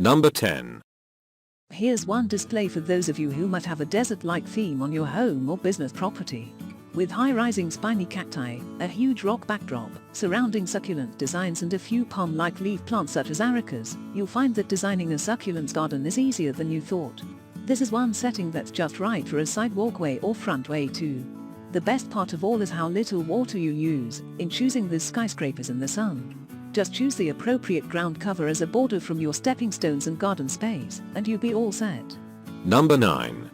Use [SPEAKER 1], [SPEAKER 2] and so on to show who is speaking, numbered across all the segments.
[SPEAKER 1] Number 10.
[SPEAKER 2] Here's one display for those of you who might have a desert-like theme on your home or business property. With high-rising spiny cacti, a huge rock backdrop, surrounding succulent designs and a few palm-like leaf plants such as aricas, you'll find that designing a succulents garden is easier than you thought. This is one setting that's just right for a side walkway or front way too. The best part of all is how little water you use in choosing the skyscrapers in the sun. Just choose the appropriate ground cover as a border from your stepping stones and garden space, and you'll be all set.
[SPEAKER 1] Number 9.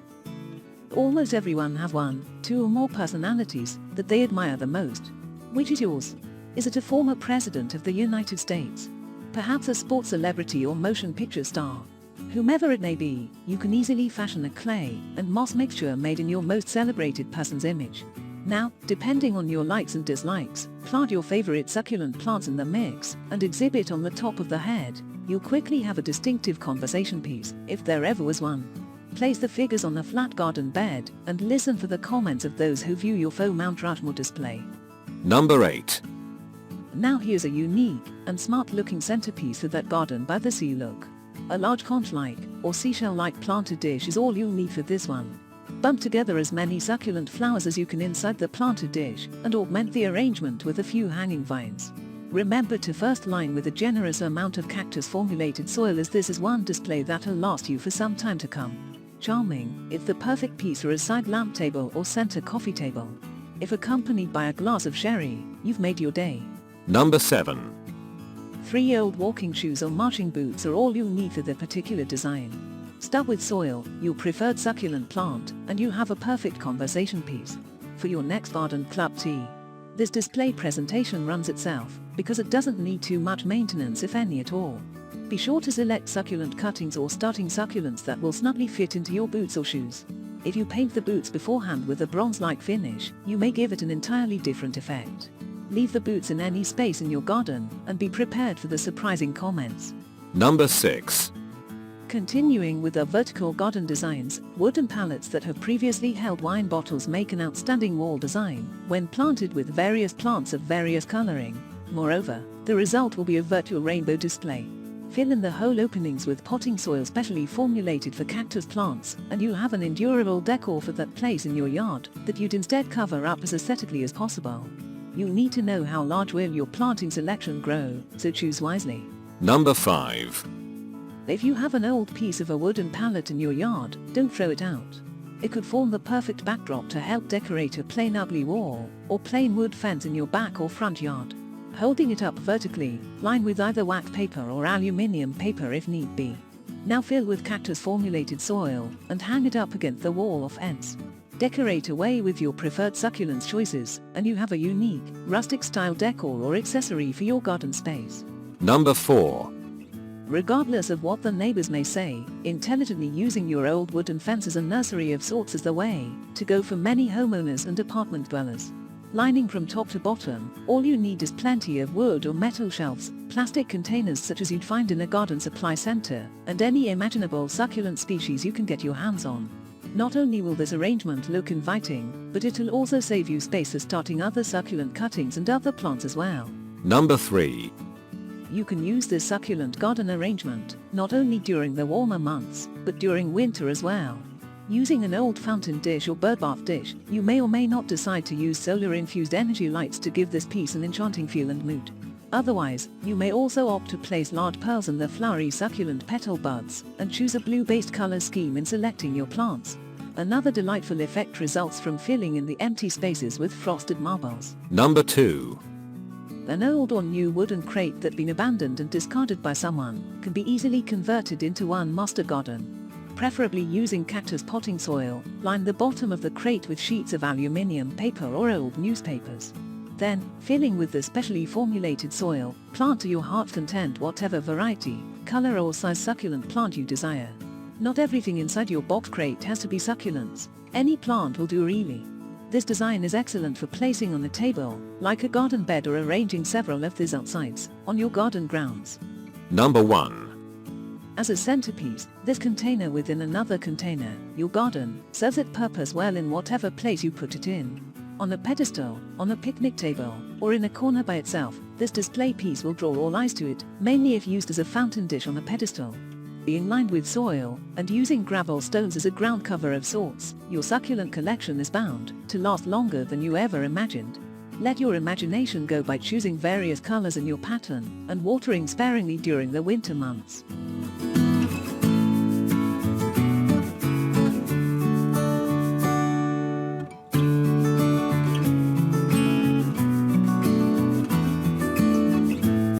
[SPEAKER 2] Almost everyone have one, two or more personalities that they admire the most. Which is yours? Is it a former president of the United States? Perhaps a sports celebrity or motion picture star? Whomever it may be, you can easily fashion a clay and moss mixture made in your most celebrated person's image. Now, depending on your likes and dislikes, plant your favorite succulent plants in the mix and exhibit on the top of the head. You'll quickly have a distinctive conversation piece, if there ever was one. Place the figures on a flat garden bed and listen for the comments of those who view your faux Mount Rushmore display.
[SPEAKER 1] Number 8.
[SPEAKER 2] Now here's a unique and smart-looking centerpiece for that garden by the sea look. A large conch-like or seashell-like planted dish is all you'll need for this one. Bump together as many succulent flowers as you can inside the planted dish and augment the arrangement with a few hanging vines. Remember to first line with a generous amount of cactus-formulated soil, as this is one display that'll last you for some time to come. Charming, it's the perfect piece for a side lamp table or center coffee table. If accompanied by a glass of sherry, you've made your day.
[SPEAKER 1] Number 7.
[SPEAKER 2] 3 old walking shoes or marching boots are all you'll need for the particular design. Start with soil, your preferred succulent plant, and you have a perfect conversation piece for your next garden club tea. This display presentation runs itself because it doesn't need too much maintenance, if any at all. Be sure to select succulent cuttings or starting succulents that will snugly fit into your boots or shoes. If you paint the boots beforehand with a bronze-like finish, you may give it an entirely different effect. Leave the boots in any space in your garden and be prepared for the surprising comments.
[SPEAKER 1] Number 6.
[SPEAKER 2] Continuing with our vertical garden designs, wooden pallets that have previously held wine bottles make an outstanding wall design when planted with various plants of various coloring. Moreover, the result will be a virtual rainbow display. Fill in the hole openings with potting soil specially formulated for cactus plants, and you'll have an endurable decor for that place in your yard that you'd instead cover up as aesthetically as possible. You'll need to know how large will your planting selection grow, so choose wisely.
[SPEAKER 1] Number 5.
[SPEAKER 2] If you have an old piece of a wooden pallet in your yard, don't throw it out. It could form the perfect backdrop to help decorate a plain ugly wall or plain wood fence in your back or front yard. Holding it up vertically, line with either wax paper or aluminium paper if need be. Now fill with cactus formulated soil and hang it up against the wall or fence. Decorate away with your preferred succulents choices, and you have a unique, rustic style decor or accessory for your garden space.
[SPEAKER 1] Number 4.
[SPEAKER 2] Regardless of what the neighbors may say, intelligently using your old wooden fence as a nursery of sorts is the way to go for many homeowners and apartment dwellers. Lining from top to bottom, all you need is plenty of wood or metal shelves, plastic containers such as you'd find in a garden supply center, and any imaginable succulent species you can get your hands on. Not only will this arrangement look inviting, but it'll also save you space for starting other succulent cuttings and other plants as well.
[SPEAKER 1] Number 3.
[SPEAKER 2] You can use this succulent garden arrangement not only during the warmer months, but during winter as well. Using an old fountain dish or bird bath dish, you may or may not decide to use solar-infused energy lights to give this piece an enchanting feel and mood. Otherwise, you may also opt to place large pearls in the flowery succulent petal buds and choose a blue-based color scheme in selecting your plants. Another delightful effect results from filling in the empty spaces with frosted marbles.
[SPEAKER 1] Number 2.
[SPEAKER 2] An old or new wooden crate that's been abandoned and discarded by someone can be easily converted into one master garden. Preferably using cactus potting soil, line the bottom of the crate with sheets of aluminium paper or old newspapers. Then, filling with the specially formulated soil, plant to your heart's content whatever variety, color or size succulent plant you desire. Not everything inside your box crate has to be succulents. Any plant will do really. This design is excellent for placing on a table, like a garden bed, or arranging several of these outsides on your garden grounds.
[SPEAKER 1] Number 1.
[SPEAKER 2] As a centerpiece, this container within another container, your garden, serves its purpose well in whatever place you put it in. On a pedestal, on a picnic table, or in a corner by itself, this display piece will draw all eyes to it, mainly if used as a fountain dish on a pedestal. being lined with soil, and using gravel stones as a ground cover of sorts, your succulent collection is bound to last longer than you ever imagined. Let your imagination go by choosing various colors in your pattern and watering sparingly during the winter months.